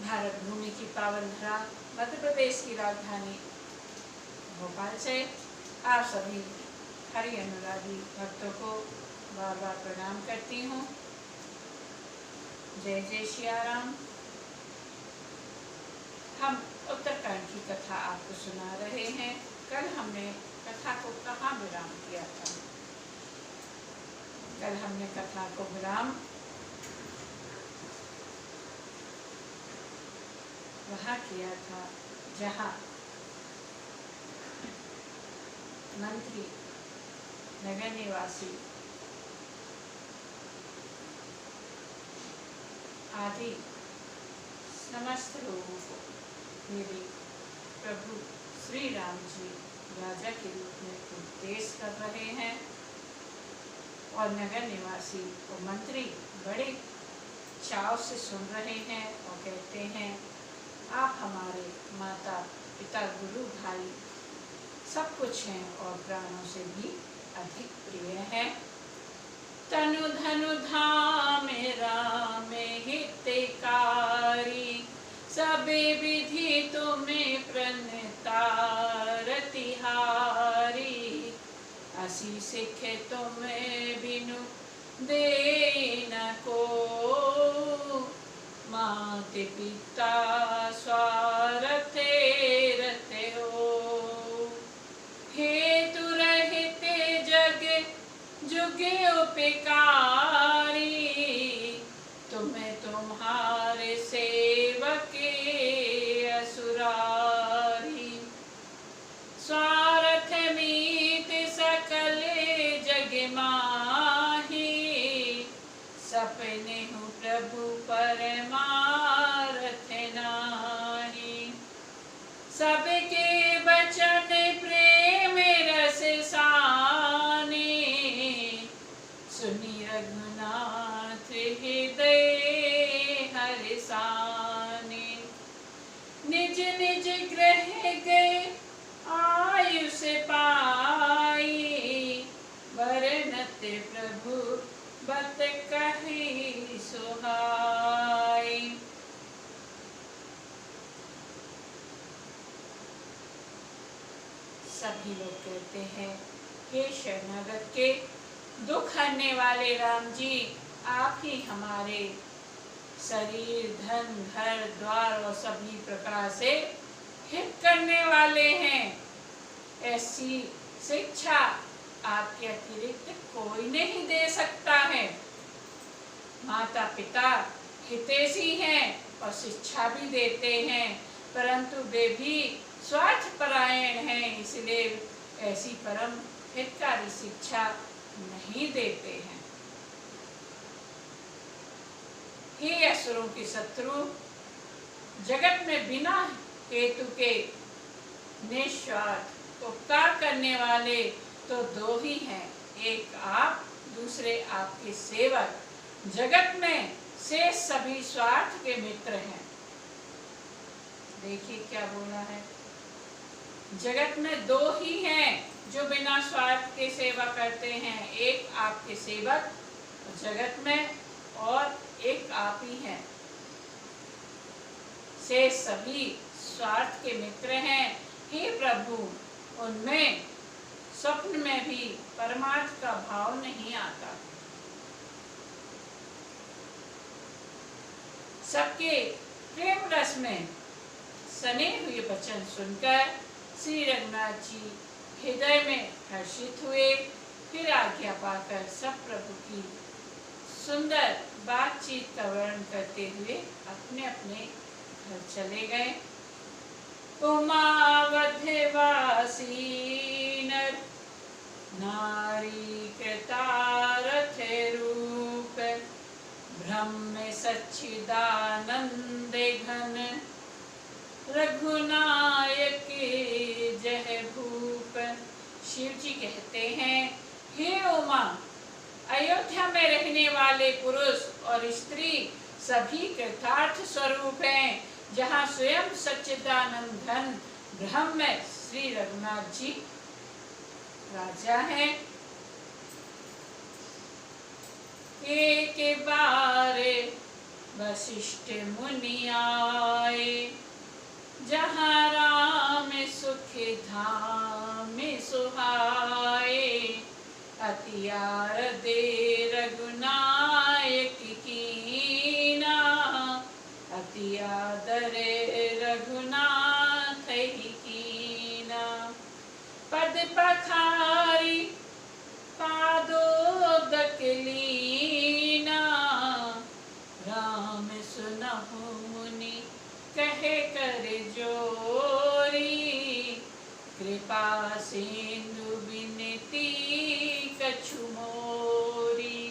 भारत भूमि की पावन धरा मध्य प्रदेश की राजधानी भोपाल से आप सभी हरि अनुरागी भक्तों को बार बार प्रणाम करती हूँ। जय जय सिया राम। हम उत्तरकांड की कथा आपको सुना रहे हैं। कल हमने कथा को कहाँ विराम किया था? कल हमने कथा को विराम वहाँ किया था जहाँ मंत्री नगर निवासी आदि समस्त लोगों को मेरे प्रभु श्री राम जी राजा के रूप में उपदेश कर रहे हैं और नगर निवासी और मंत्री बड़े चाव से सुन रहे हैं और कहते हैं, आप हमारे माता पिता गुरु भाई सब कुछ हैं और प्राणों से भी अधिक प्रिय हैं। तनु धनु धाम राम हितकारी, सबे विधि तुम्हें प्रणता रतिहारी। असी सिख तुम्हें बिनु दे न को, मात पिता स्वार्थे रते हो। हेतु रहते जग जुग उपकारी, तुम्हें तुम्हारे सेवक असुरारी। स्वार्थ मीत सकल जग माही, सपने हूँ प्रभु परमारथ नाही। सबके बचन प्रेम रस साने, सुनी रघुनाथ हृदय हर्षाने। निज निज ग्रह गए आयुष पाई, वरनत प्रभु बत कहि सुहाई। सभी लोग कहते हैं, हे शरणागत के दुख हरने वाले राम जी, आप ही हमारे शरीर धन घर द्वार और सभी प्रकार से हित करने वाले हैं। ऐसी शिक्षा आपके अतिरिक्त कोई नहीं दे सकता है। माता पिता हितैषी हैं और शिक्षा भी देते हैं, परंतु वे भी स्वार्थ परायण हैं, इसलिए ऐसी परम हितकारी शिक्षा नहीं देते हैं। हे असुरों के शत्रु, जगत में बिना हेतु के निस्वार्थ उपकार करने वाले तो दो ही हैं, एक आप, दूसरे आपके सेवक। जगत में शेष सभी स्वार्थ के मित्र हैं। देखिए क्या बोला है, जगत में दो ही हैं जो बिना स्वार्थ के सेवा करते हैं, एक आपके सेवक जगत में और एक आप ही हैं। शेष सभी स्वार्थ के मित्र हैं। हे प्रभु, उनमें स्वप्न में भी परमार्थ का भाव नहीं आता। सबके प्रेम रस में सने हुए वचन सुनकर श्री रघुनाथ जी हृदय में हर्षित हुए। फिर आज्ञा पाकर सब प्रभु की सुंदर बातचीत का वर्णन करते हुए अपने अपने घर चले गए। उमावध वासी नर नारी कृतारथ रूप, ब्रह्म सच्चिदानंद घन, रघुनायक जय भूप। शिव जी कहते हैं, हे उमा, अयोध्या में रहने वाले पुरुष और स्त्री सभी कृतार्थ स्वरूप हैं, जहाँ स्वयं सच्चिदानंद घन ब्रह्म श्री रघुनाथ जी राजा हैं। एक बार वशिष्ठ मुनि जहाँ राम सुख धाम सुहाए, अति आरदे रघुनायक कीना, अति आदरे रघुनाथ ही कीना। पद पखारी पादोदक लीना, राम सुनहु मुनि कहे कर जोरी, कृपा सिंधु बिनती कछु मोरी।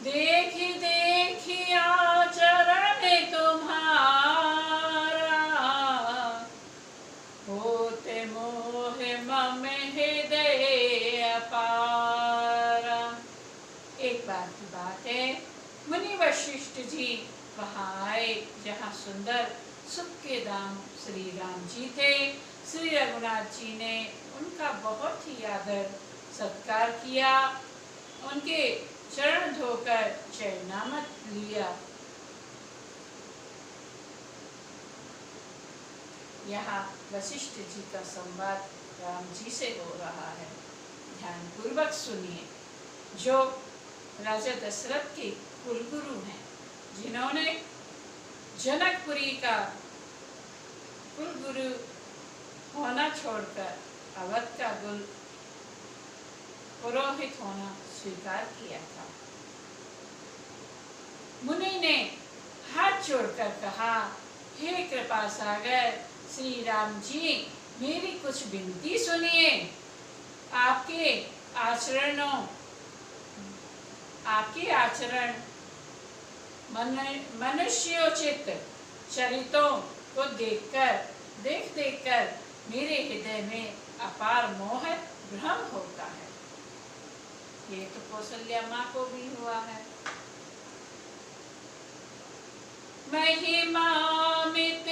देखी देखी आचरण तुम्हारा, होते मोह मम हृदय अपारा। एक बार की बात है, मुनि वशिष्ठ जी वहाँ आए जहाँ सुंदर सुख के धाम श्री राम जी थे। श्री रघुनाथ जी ने उनका बहुत ही आदर सत्कार किया, उनके चरण धोकर चरणामत लिया। यहाँ वशिष्ठ जी का संवाद राम जी से हो रहा है, ध्यान पूर्वक सुनिए। जो राजा दशरथ के कुलगुरु हैं, जिन्होंने जनकपुरी का कुलगुरु होना छोड़कर अवध का पुरोहित होना स्वीकार किया था। मुनि ने हाथ जोड़कर कहा, हे कृपा सागर श्री राम जी, मेरी कुछ विनती सुनिए। आपके आचरण मनुष्योचित चरितों को देखकर मेरे हृदय में अपार मोह भ्रम होता है। ये तो कौशल्या माँ को भी हुआ है। महिमामित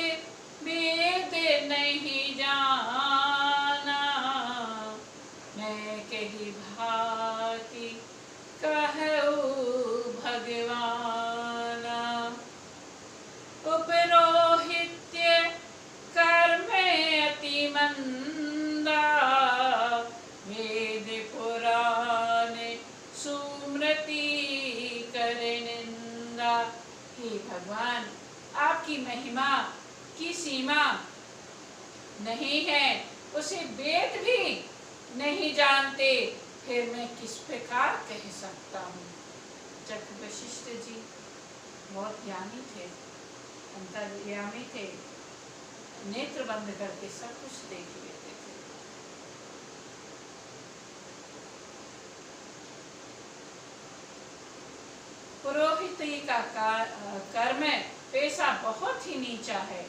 वेद नहीं जाना, मैं कही भांति कहूँ भगवाना। उपरोहित्य कर्म अति मंदा, वेद पुराण सुमृति करे निंदा। हे भगवान, आपकी महिमा की सीमा नहीं है, उसे वेद भी नहीं जानते, फिर मैं किस प्रकार कह सकता हूँ। जब वशिष्ठ जी बहुत ज्ञानी थे, अंतर्यामी थे, नेत्र बंद करके सब कुछ देख लेते थे। पुरोहिती का कर्म पेशा बहुत ही नीचा है।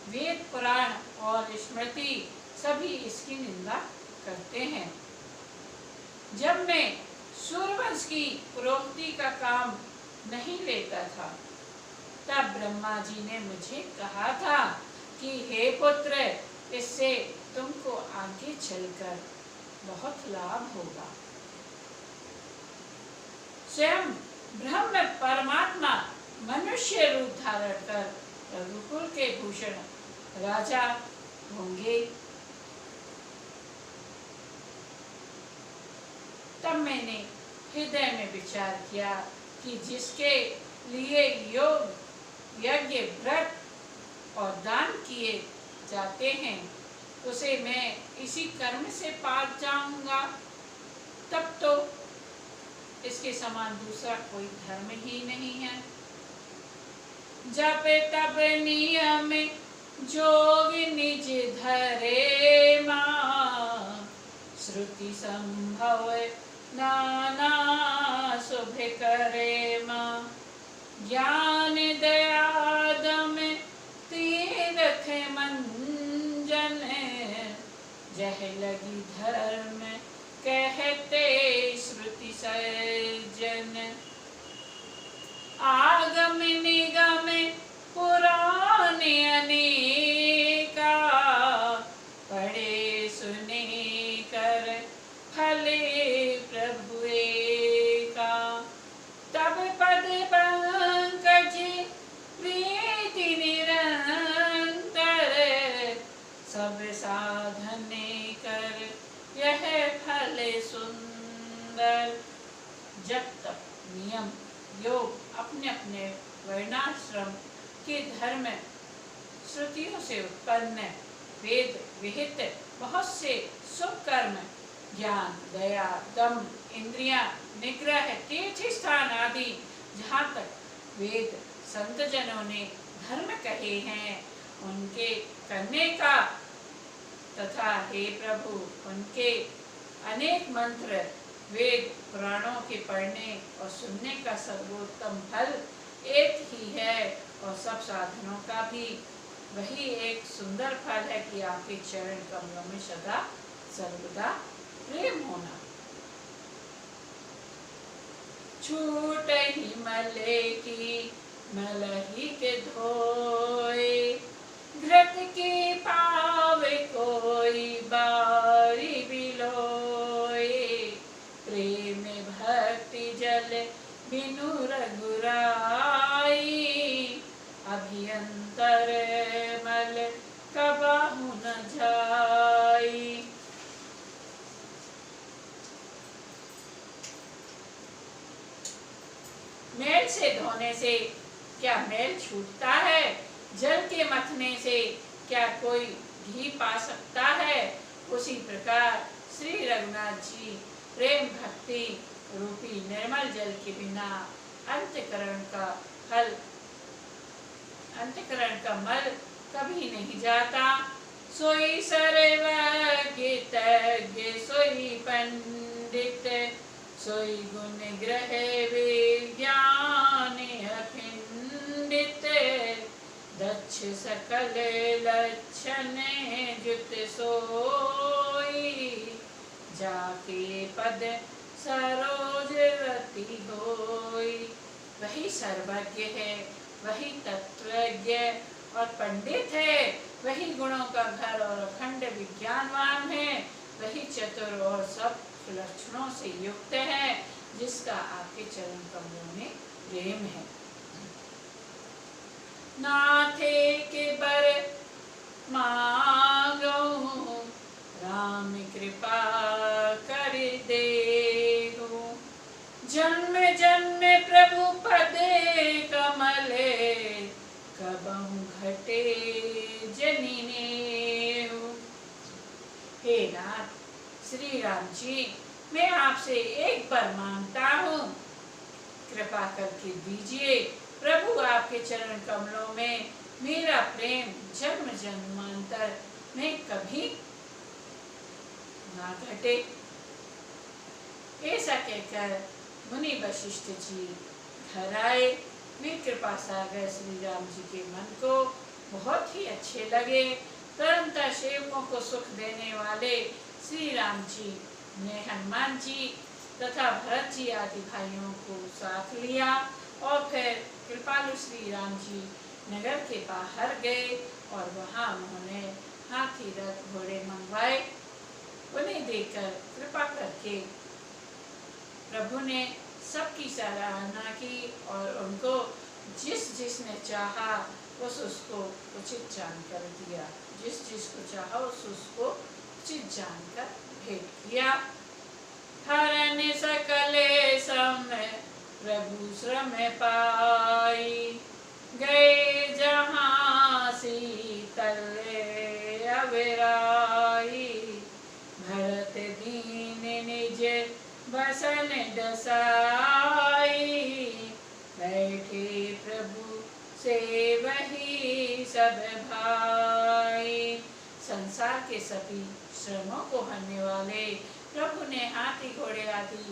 वेद पुराण और स्मृति सभी इसकी निंदा करते हैं। जब मैं सूर्यवंश की पुरोहिती का काम नहीं लेता था, तब ब्रह्मा जी ने मुझे कहा था कि हे पुत्र, इससे तुमको आगे चलकर बहुत लाभ होगा। स्वयं ब्रह्म परमात्मा मनुष्य रूप धारण कर रघुकुल के भूषण राजा होंगे। तब मैंने हृदय में विचार किया कि जिसके लिए योग यज्ञ व्रत और दान किए जाते हैं, उसे मैं इसी कर्म से पार जाऊंगा। तब तो इसके समान दूसरा कोई धर्म ही नहीं है। जप तप नियम जोग निज धरे माँ, श्रुति संभव नाना शुभ करे माँ। ज्ञान दयादम तीरथ मंजन, जह लगी धर्म कहते श्रुति सज्जन। आगम निगम पुराण अनेका, पढ़े सुने कर फले प्रभु एका। तब पद पंकज प्रीति निरंतर, सुंदर। जब तक नियम योग अपने अपने वर्णाश्रम के धर्म श्रुतियों से उत्पन्न वेद विहित बहुत से शुभ कर्म, ज्ञान, दया, दम, इंद्रिया निग्रह, तीर्थ स्थान आदि जहाँ तक वेद संत जनों ने धर्म कहे हैं उनके करने का, तथा हे प्रभु उनके अनेक मंत्र वेद पुराणों के पढ़ने और सुनने का सर्वोत्तम फल एक ही है, और सब साधनों का भी वही एक सुंदर फल है कि आपके चरण कमलों में सदा सर्वदा प्रेम होना। छूट ही मले की मलही के धोए, घृत की पावे कोई बारी बिलोए, प्रेम भक्ति जल बिनु रघुराई, अभियंतर मल कबहु न जाई। मैल से धोने से क्या मैल छूटता है? जल के मथने से क्या कोई घी पा सकता है? उसी प्रकार श्री रघुनाथ जी प्रेम भक्ति रूपी निर्मल जल के बिना अंतःकरण का मल कभी नहीं जाता। सोई सर्वज्ञ तज्ञ सोई पंडित, सोई गुण ग्रह विज्ञान अखंडित, दक्ष सकल लक्षण जुत सोई, जाके पद सरोजवती होई। वही सर्वज्ञ है, वही तत्वज्ञ और पंडित है, वही गुणों का घर और अखंड विज्ञानवान है, वही चतुर और सब लक्षणों से युक्त है, जिसका आपके चरण कमलों में प्रेम है। नाथे के बर मांगो राम कृपा कर देहु, जन्म जन्म प्रभु पदे कमले, कबहु घटे जनिनेहु। हे नाथ श्री राम जी, मैं आपसे एक बार मांगता हूँ, कृपा करके दीजिए। प्रभु आपके चरण कमलों में मेरा प्रेम जन्म जन्मांतर में कभी ना घटे। ऐसा कहकर मुनि वशिष्ठ जी घर आए। वे कृपा सागर श्री राम जी के मन को बहुत ही अच्छे लगे। तुरंत सेवकों को सुख देने वाले श्री राम जी ने हनुमान जी तथा भरत जी आदि भाइयों को साथ लिया और फिर कृपालु श्री राम जी नगर के बाहर गए और वहां उन्होंने हाथी रथ घोड़े मंगवाए। उन्हें देखकर कृपा करके प्रभु ने सबकी सराहना की और उनको जिसने चाहा उसको उचित जानकर दिया, जिसको चाहा उसको उचित जानकर भेंट किया। हरन सकले समय प्रभु श्रम पाई, गए जहाँ शीतल अविराई, भरत दीन निज बसन दसाई, बैठे प्रभु से वही सब भाई। संसार के सभी श्रमों को हरने वाले प्रभु ने हाथी घोड़े आदि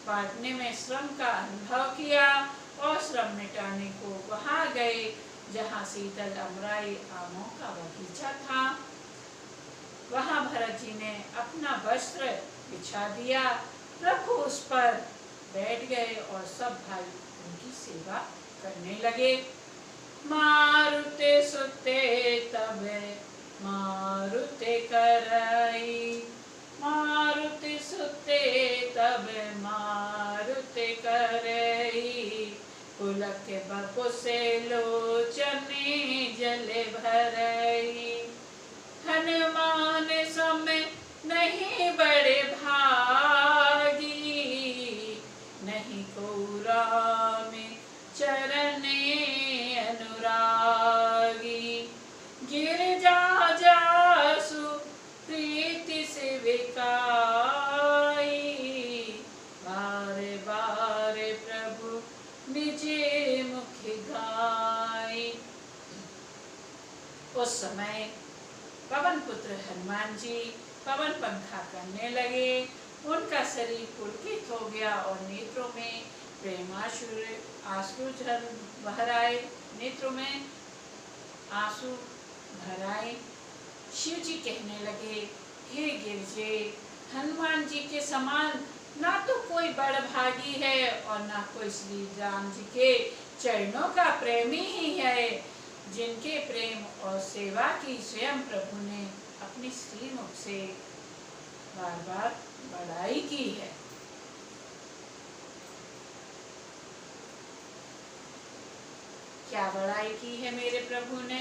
बांटने में श्रम का अनुभव किया और श्रम मिटाने को वहां गए जहाँ शीतल अमराई आमों का बगीचा था। वहां भरत जी ने अपना वस्त्र बिछा दिया। प्रभु उस पर बैठ गए और सब भाई उनकी सेवा करने लगे। मारुते सुते तब मारुते करई, मारुति सुते तब मारुति करई, पुलक बपु से लोचने जल भरई, हनुमान समय नहीं बड़े भाई, उस समय पवन पुत्र हनुमान जी पवन पंखा करने लगे। उनका शरीर पुलकित हो गया और नेत्रों में आंसू भर आए। नेत्रों में आंसू भर आए। शिव जी कहने लगे, हे गिरजे, हनुमान जी के समान ना तो कोई बड़भागी है और ना कोई श्री राम जी के चरणों का प्रेमी ही है, जिनके प्रेम और सेवा की स्वयं प्रभु ने अपनी श्रीमुख से बार बार बड़ाई की है। क्या बड़ाई की है मेरे प्रभु ने?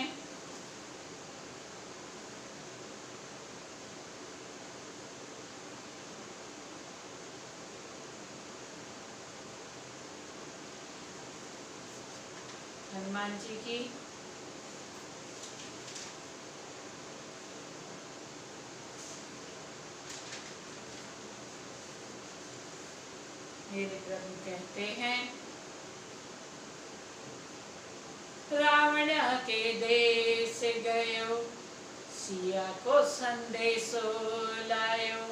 हनुमान जी की मेरे प्रभु कहते हैं, रावण के देश गयो, सिया को संदेशो लायो,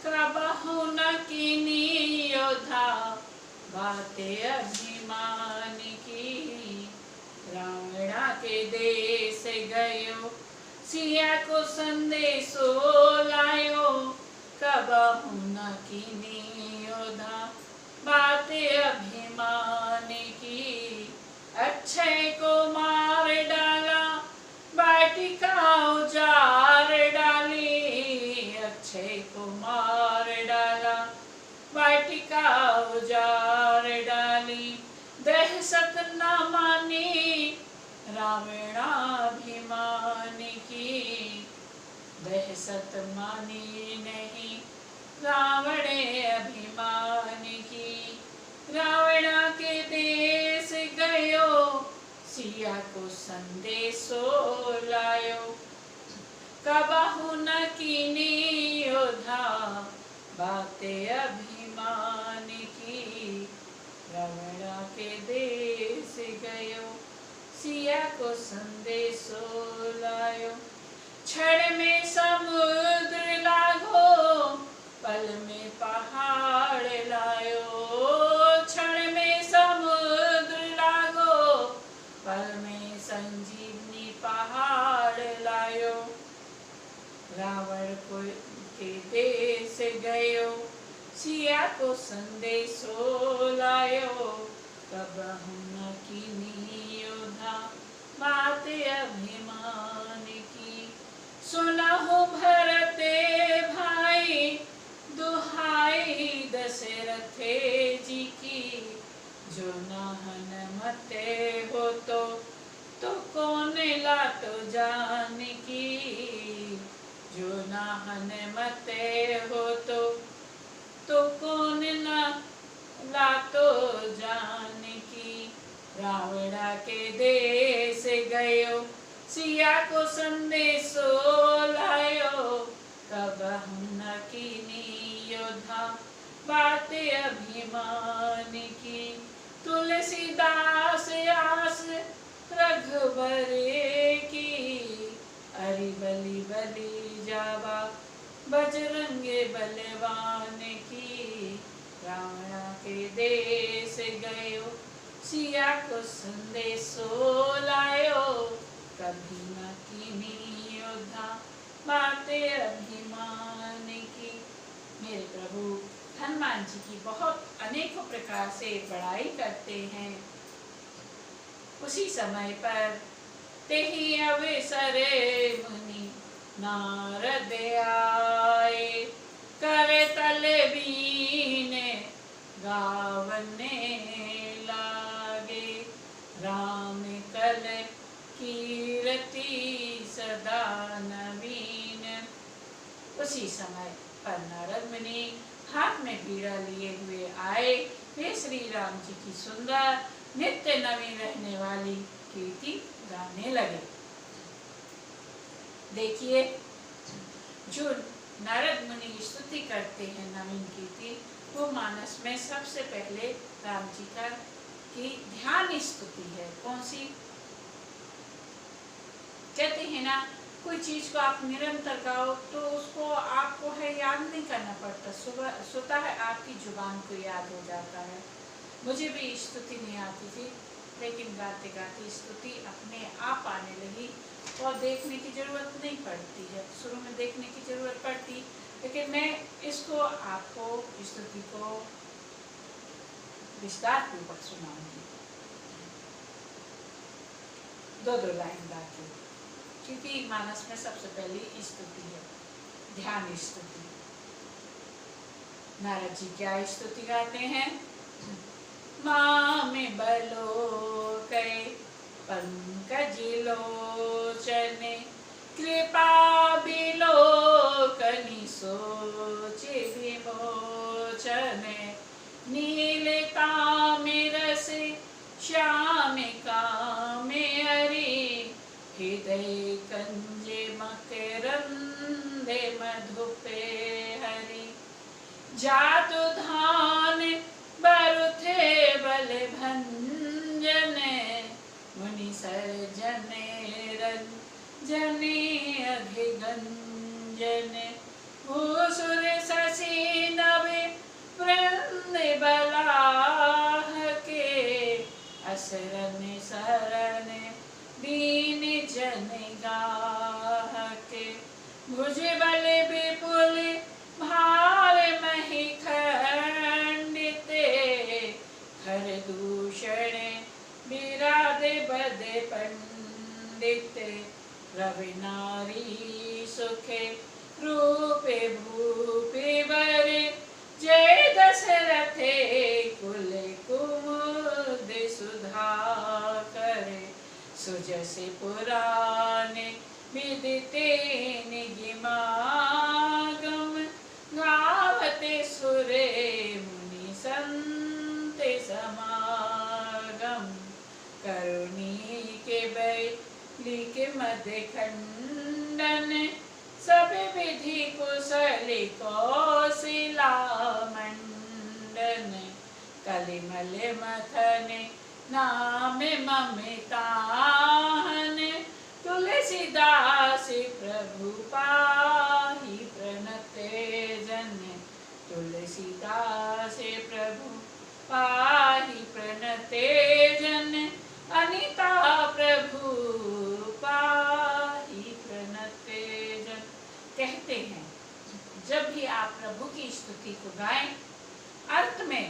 कबहु न कीनी योधा, बातें अभिमान की। रावण के देश गयो, सिया को संदेशो लायो, कबहु न कीनी योधा, बातें अभिमान की। अक्षय को मार डाला, वाटिका उजाड़ डाली। अक्षय को मार डाला, वाटिका उजाड़ डाली। दहशत न मानी रावणाभिमान की। दहशत मानी नहीं रावण अभिमान की। रावण के देश गयो, सिया को संदेशो लायो, कबहु न कीनी योधा, बातें अभिमान की। रावण के देश गयो, सिया को संदेशो लायो। क्षण में समुद्र लागो, पल में पहाड़ लायो। क्षण में समुद्र लागो, पल में संजीवनी पहाड़ लायो। रावण को के देश गयो, सिया को संदेशो लायो, कबहु न कीनी योधा, बातें अभिमान की। सुनहु भरते भाई, दुहाई दशरथे जी की। जो न हनुमते हो तो कौन लातो जान की। जो न हनुमते हो तो कौन न लातो जान की। रावण के देश गयो, सिया को संदेशो लायो, कबहु न कीनी योधा, बातें अभिमान की। तुलसीदास आस रघुबर की, अरि बलि बलि जावा, बजरंगे बलवान की। रावण के देश गयो, सिया को संदेशो लायो, कभी न कीनी योधा, बातें अभिमान की। मेरे प्रभु हनुमान जी की बहुत अनेकों प्रकार से बड़ाई करते हैं। उसी समय पर तेहि अवसरे मुनि नारद आए, कर तले बीने गावने लागे। राम कल कीर्ति सदा नवीन। उसी समय पर नारद मुनि हाथ में बीड़ा लिए हुए आए। वे श्री राम जी की सुंदर नित्य नवीन रहने वाली कीर्ति गाने लगे। देखिए, जो नारद मुनि स्तुति करते हैं नवीन कीर्ति, वो मानस में सबसे पहले राम जी का की ध्यान स्तुति है। कौन सी? कहते हैं ना, कोई चीज को आप निरंतर गाओ तो उसको आपको है याद नहीं करना पड़ता, सुबह स्वतः है आपकी जुबान को याद हो जाता है। मुझे भी स्तुति नहीं आती थी, लेकिन गाते गाते स्तुति अपने आप आने लगी और देखने की जरूरत नहीं पड़ती है। शुरू में देखने की जरूरत पड़ती, लेकिन मैं इसको आपको स्तुति को विस्तार पूर्वक सुनाऊंगी, 2-2 लाइन गाती, क्योंकि मानस में सबसे पहली स्तुति है, ध्यान स्तुति। नारद जी क्या स्तुति गाते हैं? माँ में बलो कै पंकज लोचन, कृपा बिलोकनि सोचे विमोचन, नीलताम्र रस श्याम कामे हरि, हृदय कंजे मकरंदे मधुपे हरि, जातु धान बरुथे बल भंजन, मुनि सर्जन रंजने अभिगंजन, भूसुर शशि नभे वृंद बलाह के, असरन शरण दीन जन गाह के, भुजबल विपुल भार मही खंडिते, हर दूषण विराधे बदे पंडित, रवि नारी सुखे रूपे भूपे बरे, जय दशरथे कुल कुमुद सुधा करे, सुजसे पुराणे विदिते निगमागम, गावते सुरे मुनि संते समागम, करुणी के बैली के मध्य खंडन, सब विधि कुशली कौशिला मंडन, कलिमल मथन नाम ममताहन, तुलसीदास प्रभु पाहि प्रणते जन, तुलसीदास प्रभु पाहि प्रणते जन, अनिता प्रभु पाहि प्रणते जन। कहते हैं जब भी आप प्रभु की स्तुति को गाएं, अर्थ में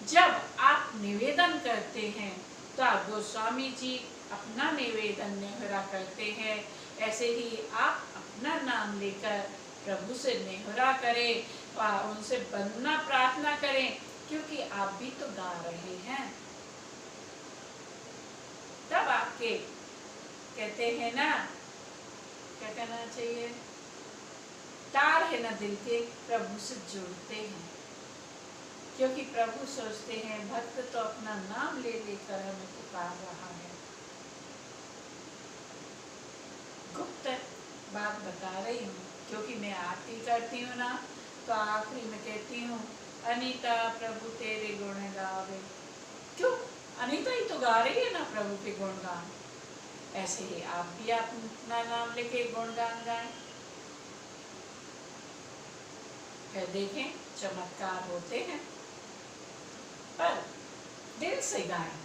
जब आप निवेदन करते हैं तो आप गोस्वामी जी अपना निवेदन नेहरा करते हैं, ऐसे ही आप अपना नाम लेकर प्रभु से नेहरा करें और उनसे वंदना प्रार्थना करें, क्योंकि आप भी तो गा रहे हैं। तब आपके कहते हैं ना, क्या कहना चाहिए, तार है ना दिल के प्रभु से जुड़ते हैं, क्योंकि प्रभु सोचते हैं भक्त तो अपना नाम ले लेकर हमें पुकार रहा है। गुप्त बात बता रही हूँ, क्योंकि मैं आरती करती हूँ ना, तो आखिरी में कहती हूँ अनीता प्रभु तेरे गुण गावे। क्यों? अनीता ही तो गा रही है ना प्रभु के गुणगान, ऐसे ही आप भी अपना नाम लेके गुणगान गाएं, फिर देखें चमत्कार होते हैं। पर दिल से गाएं।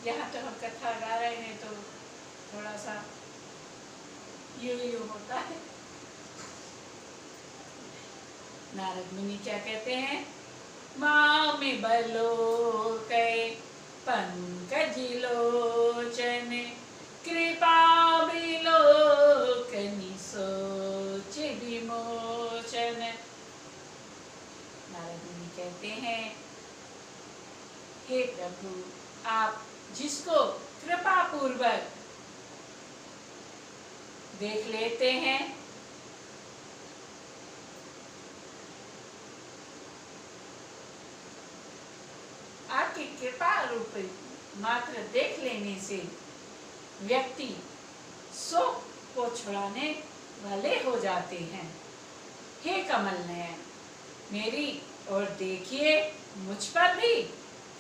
यहाँ तो हम कथा गा रहे हैं तो थोड़ा सा यूं होता है। नारद मुनि क्या कहते हैं? माँ में बलो कै पंकज लोचन, कृपा बिलोकनि सोच विमोचन। नारद मुनि कहते हैं, हे प्रभु, आप जिसको कृपा पूर्वक देख लेते हैं, आपकी कृपा रूप मात्र देख लेने से व्यक्ति शोक को छुड़ाने वाले हो जाते हैं। हे कमल नयन, मेरी ओर देखिए, मुझ पर भी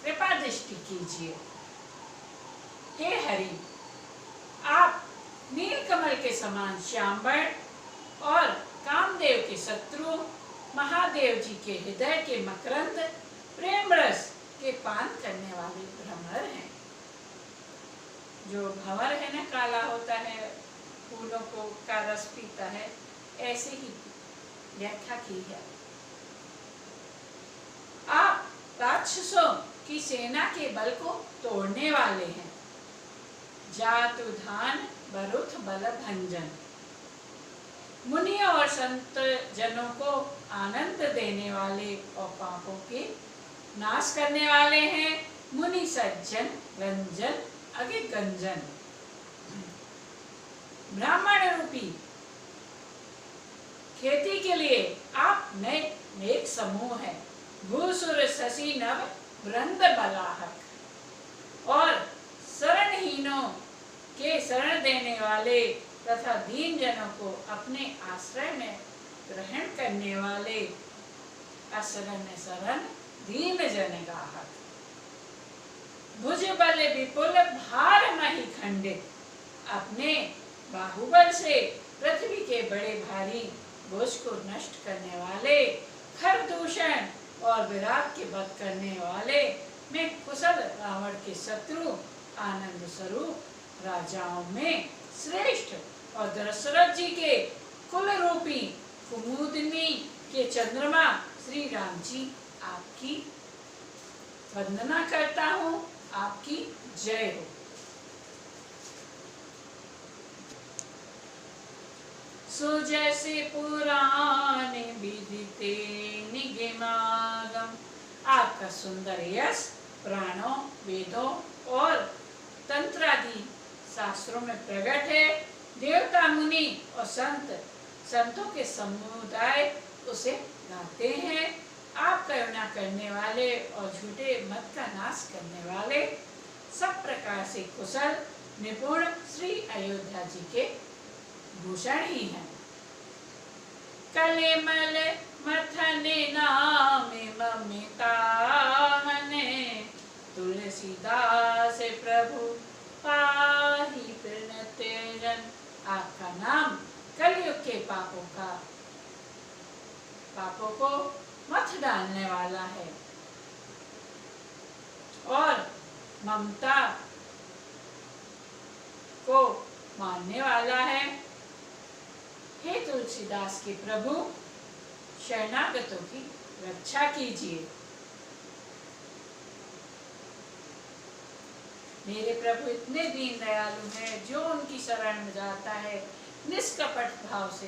कृपा दृष्टि कीजिए। हे हरि, समान श्यामवर्ण और कामदेव के शत्रु महादेव जी के हृदय के मकरंद प्रेम रस के पान करने वाले भ्रमर हैं। जो भंवर है ना, काला होता है, फूलों को का रस पीता है, ऐसे ही व्याख्या की है। आप राक्षसों की सेना के बल को तोड़ने वाले हैं। जातुधान बरुथ बल भंजन, मुनियों और संत जनों को आनंद देने वाले और पापों के नाश करने वाले हैं। मुनि सज्जन रंजन अगे गंजन, ब्राह्मण रूपी खेती के लिए आप नए नेक समूह है। भूसुर शशि नव वृंद बलाहक, और शरणहीनों के शरण देने वाले तथा दीन जनों को अपने आश्रय में ग्रहण करने वाले असरण शरण दीन जन गाहक। भुज बल विपुल भार मही खंडित, अपने बाहुबल से पृथ्वी के बड़े भारी बोझ को नष्ट करने वाले, खर दूषण और विराट के वध करने वाले, में कुशल रावण के शत्रु, आनंद स्वरूप राजाओं में श्रेष्ठ और दशरथ जी के कुल रूपी कुमुदनी के चंद्रमा श्री राम जी आपकी वंदना करता हूँ। आपकी जय हो। सो जैसे पुराने विदिते निगमागम, आपका सुंदर यश पुराणों, वेदों और तंत्र आदि शास्त्रों में प्रकट है। देवता, मुनि और संतों के समुदाय उसे गाते हैं। आप करुणा करने वाले और झूठे मत का नाश करने वाले, सब प्रकार से कुशल निपुण श्री अयोध्या जी के भूषण ही हैं। कलेमल मथने नामे ममिता हने, तुलसीदास प्रभु पाहि प्रणते जन। आपका नाम कलयुग के पापों को मथ डालने वाला है और ममता को मानने वाला है। हे तुलसीदास के प्रभु, शरणागतों की रक्षा कीजिए। मेरे प्रभु इतने दीन दयालु हैं, जो उनकी शरण में जाता है निष्कपट भाव से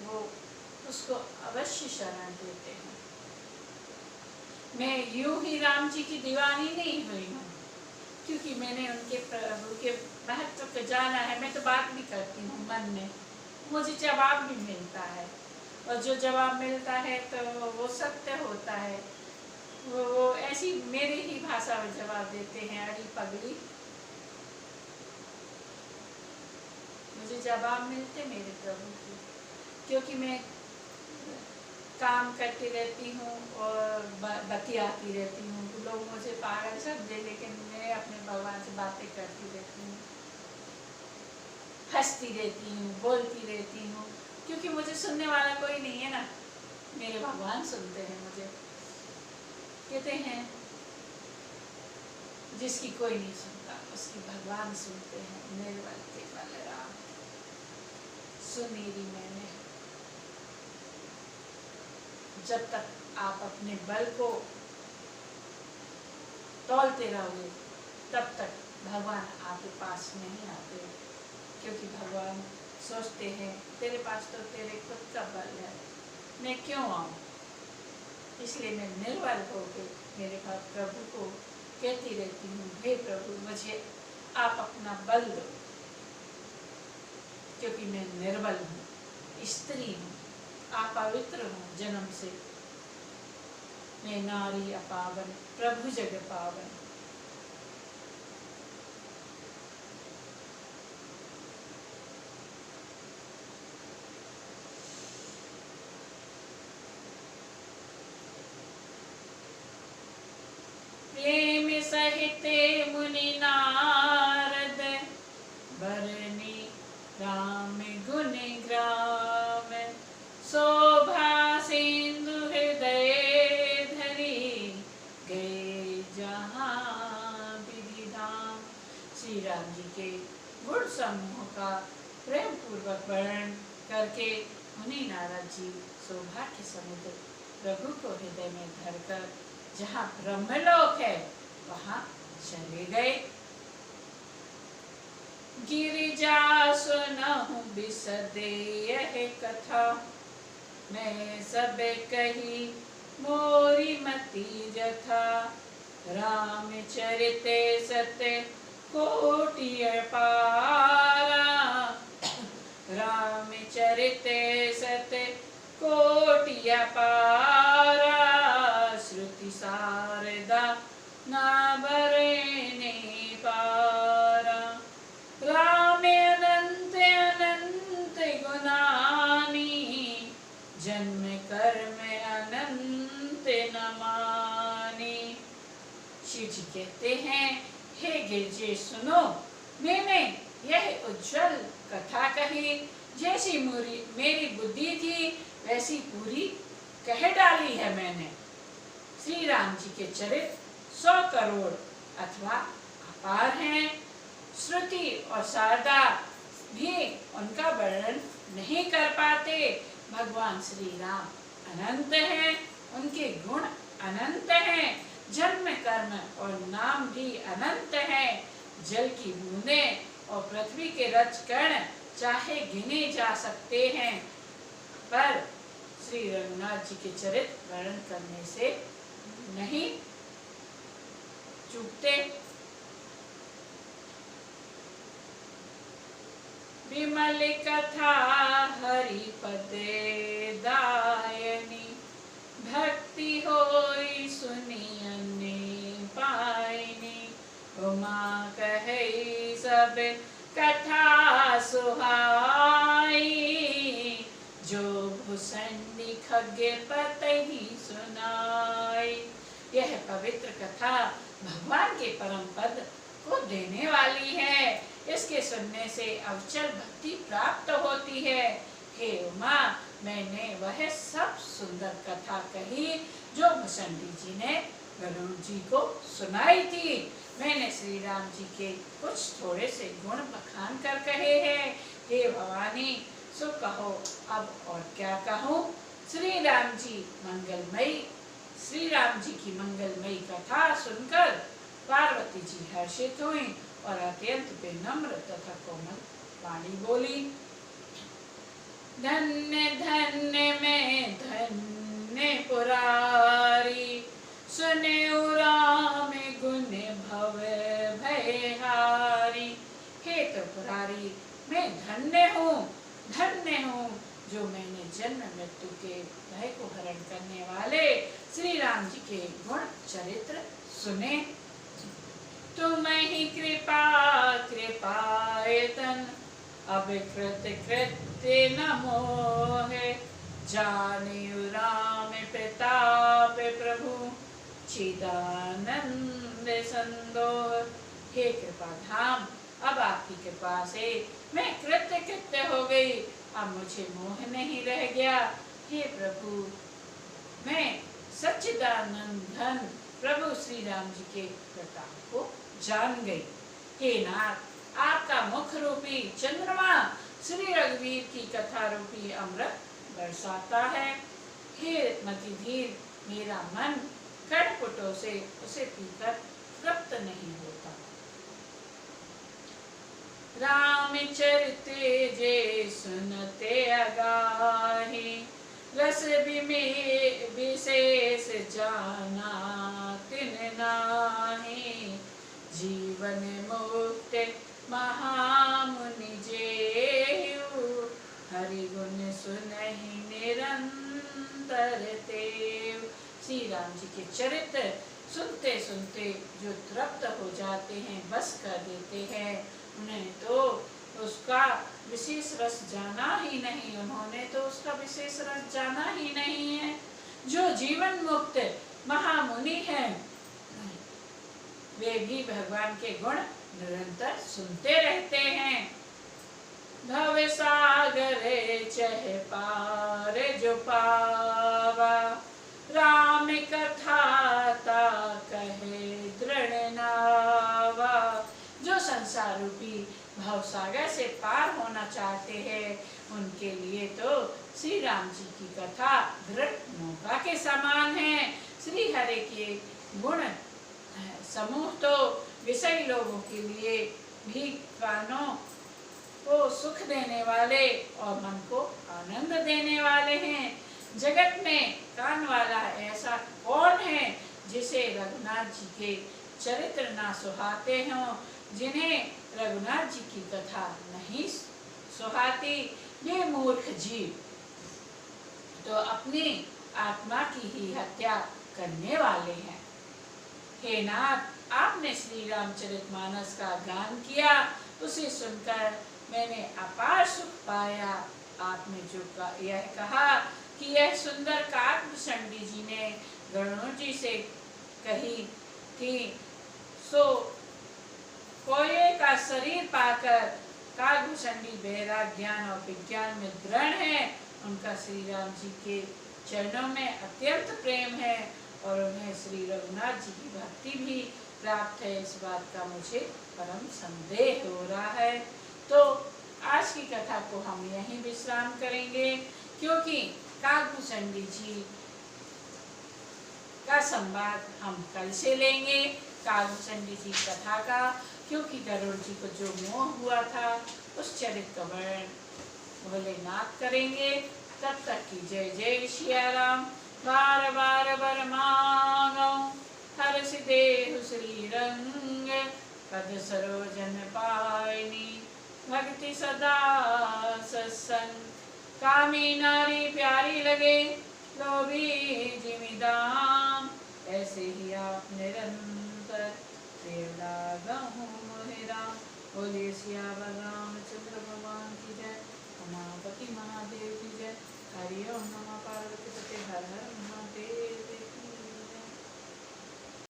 वो उसको अवश्य शरण देते हैं। मैं यूं ही राम जी की दीवानी नहीं हुई हूँ, क्योंकि मैंने उनके प्रभु के महत्व को जाना है। मैं तो बात भी करती हूँ मन में, मुझे जवाब भी मिलता है, और जो जवाब मिलता है तो वो सत्य होता है। वो ऐसी मेरी ही भाषा में जवाब देते हैं, अड़ी पगड़ी। मुझे जवाब मिलते मेरे प्रभु की, क्योंकि मैं काम करती रहती हूँ और बतियाती रहती हूँ। लोग मुझे पागल समझे, लेकिन मैं अपने भगवान से बातें करती रहती हूँ, हंसती रहती हूँ, बोलती रहती हूँ, क्योंकि मुझे सुनने वाला कोई नहीं है ना। मेरे भगवान सुनते हैं मुझे। कहते हैं जिसकी कोई नहीं सुनता उसकी भगवान सुनते हैं। मेरे वाले राम सुनीरी मैंने। जब तक आप अपने बल को तौलते रहोगे तब तक भगवान आपके पास नहीं आते, क्योंकि भगवान सोचते हैं तेरे पास तो तेरे खुद का बल है, मैं क्यों आऊँ। इसलिए मैं निर्बल होकर मेरे पास प्रभु को कहती रहती हूँ, हे प्रभु मुझे आप अपना बल दो, क्योंकि मैं निर्बल हूँ, स्त्री हूँ, अपवित्र हूँ जन्म से। मैं नारी अपावन, प्रभु जग पावन। प्रेम सहित मुनि नारद, बरनी राम गुण गुण समूह का प्रेम पूर्वक वर्णन करके मुनि नारद जी सौभाग्य समुद्र प्रभु को हृदय में धरकर जहाँ ब्रह्मलोक है वहाँ चले गए। गिरिजा सुनहु बिसदे यह कथा, मैं सब कही मोरी मति जथा। रामचरिते सत्य कोटि अपारा, रामचरिते सत्य कोटि अपारा। श्रुति शारदा ना बरने पारा। राम अनंत अनंत गुणानी, जन्म कर्म अनंत नमानी। शिव जी कहते हैं, हे गिरजे सुनो, मैंने यह उज्जवल कथा कही, जैसी मेरी बुद्धि थी वैसी पूरी कह डाली है मैंने। श्री राम जी के चरित्र 100 करोड़ अथवा अपार हैं। श्रुति और शारदा भी उनका वर्णन नहीं कर पाते। भगवान श्री राम अनंत हैं, उनके गुण अनंत हैं, जन्म कर्म और नाम भी अनंत हैं। जल की बूंदें और पृथ्वी के रज कण चाहे गिने जा सकते हैं, पर श्री रघुनाथ जी के चरित्र वर्णन करने से नहीं चूकते। विमल कथा हरि पदे दायनी, भक्ति होई सुनी अन्य पायनी। उमा कहे सब कथा सुहाई, जो भुसंडी खगे पतही सुनाई। यह पवित्र कथा भगवान के परम पद को देने वाली है। इसके सुनने से अविचल भक्ति प्राप्त होती है। हे उमा, मैंने वह सब सुंदर कथा कही जो भुसंडी जी ने गरुड़ जी को सुनाई थी। मैंने श्री राम जी के कुछ थोड़े से गुण बखान कर कहे हैं। हे भवानी, सो कहो अब और क्या कहूँ। श्री राम जी की मंगलमयी कथा सुनकर पार्वती जी हर्षित हुई और अत्यंत विनम्र तथा कोमल वाणी बोली। धन्य धन्य में धन्य पुरारी, सुने राम गुण भव भयहारी। हे त्रिपुरारी, मैं धन्य हूँ जो मैंने जन्म मृत्यु के भय को हरण करने वाले श्री राम जी के गुण चरित्र सुने। तुम ही कृपायतन, अब कृत्य न मोहे। जाने राम प्रताप प्रभु, चिदानंद संदोह। हे कृपा धाम, अब आपकी कृपा से मैं कृत्य हो गई, अब मुझे मोह नहीं रह गया। हे प्रभु, मैं सच्चिदानंद घन प्रभु श्री राम जी के प्रताप को जान गई। हे नाथ, आपका मुख रूपी चंद्रमा श्री रघुवीर की कथा रूपी अमृत बरसाता है। हे मतिधीर, मेरा मन कड़पुटों से उसे पीकर तृप्त नहीं होता। रामचरिते जे सुनते अगाहि, रस विशेष जाना तिन नाहि। जीवन मुक्त महामुनि जेहु, हरि गुण सुनहि निरंतर तेव। श्री राम जी के चरित्र सुनते सुनते जो तृप्त हो जाते हैं, बस कर देते हैं, उन्हें तो उसका विशेष रस जाना ही नहीं, उन्होंने तो उसका विशेष रस जाना ही नहीं है। जो जीवन मुक्त महामुनि हैं, वे भी भगवान के गुण निरंतर सुनते रहते हैं। भव सागर चह पार जो पावा, राम कथा ता कहे दृढ़ नावा। जो संसार रूपी भवसागर से पार होना चाहते हैं, उनके लिए तो श्री राम जी की कथा दृढ़ नौका के समान है। श्री हरि के गुण समूह तो विषयी लोगों के लिए भी कानों को सुख देने वाले और मन को आनंद देने वाले हैं। जगत में कान वाला ऐसा कौन है जिसे रघुनाथ जी के चरित्र ना सुहाते हों, जिन्हें रघुनाथ जी की कथा नहीं सुहाती। ये मूर्ख जीव तो अपनी आत्मा की ही हत्या करने वाले हैं। हे नाथ, आपने श्री रामचरितमानस का गान किया, उसे सुनकर मैंने अपार सुख पाया। आपने जो यह कहा कि यह सुंदर काकभूषणी जी ने गरुड़ जी से कही थी, सो कोये का शरीर पाकर काकभूषणी वैराग ज्ञान और विज्ञान में दृढ़ है। उनका श्री राम जी के चरणों में अत्यंत प्रेम है और उन्हें श्री रघुनाथ जी की भक्ति भी प्राप्त है। इस बात का मुझे परम संदेह हो रहा है। तो आज की कथा को हम यहीं विश्राम करेंगे, क्योंकि काकभूषणी जी का संवाद हम कल से लेंगे। काकभूषणी जी कथा का, क्योंकि गरुड़ जी को जो मोह हुआ था उस चरित्र का वर्णन भोलेनाथ करेंगे। तब तक की जय जय सिया राम। बार बार बर मांगो हर्ष देहु श्री रंग, पद सरोजन पायनी भक्ति सदा सत्संग। कामी नारी प्यारी लगे लोभी जिमिदाम, ऐसे ही आप निरंतर प्रेरणा गाऊं मोहे राम। बोलिए सियावर रामचंद्र भगवान की जय। उमापति महादेव की जय। हरि ओम नमः पार्वती पते हर हर महादेव।